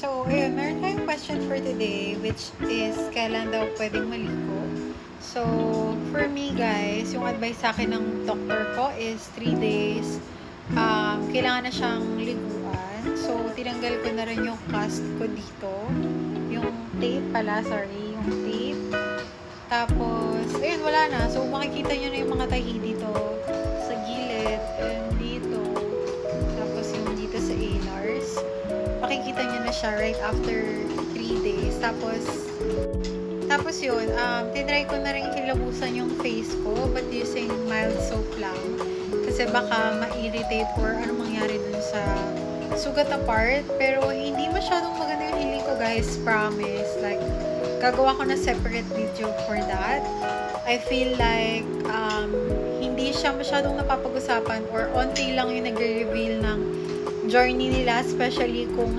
So, ayun, meron tayong question for today, which is, kailan daw pwedeng maligo? So, for me guys, yung advice sa akin ng doktor ko is 3 days, kailangan na siyang liguan. So, tinanggal ko na rin yung cast ko dito. Yung tape pala, sorry, yung tape. Tapos, ayun, wala na. So, makikita nyo na yung mga tahi dito sa gilid and dito. Tapos, yung dito sa anars. Makikita nyo na siya right after 3 days. Tapos yun, tinry ko na rin hilabusan yung face ko, but using mild soap lang. Kasi baka ma-irritate or ano mangyari dun sa sugat na part. Pero hindi masyadong maganda yung hiling ko guys, promise. Like, gagawa ko na separate video for that. I feel like, hindi siya masyadong napapag-usapan or onti lang yung nagre-reveal ng journey nila, especially kung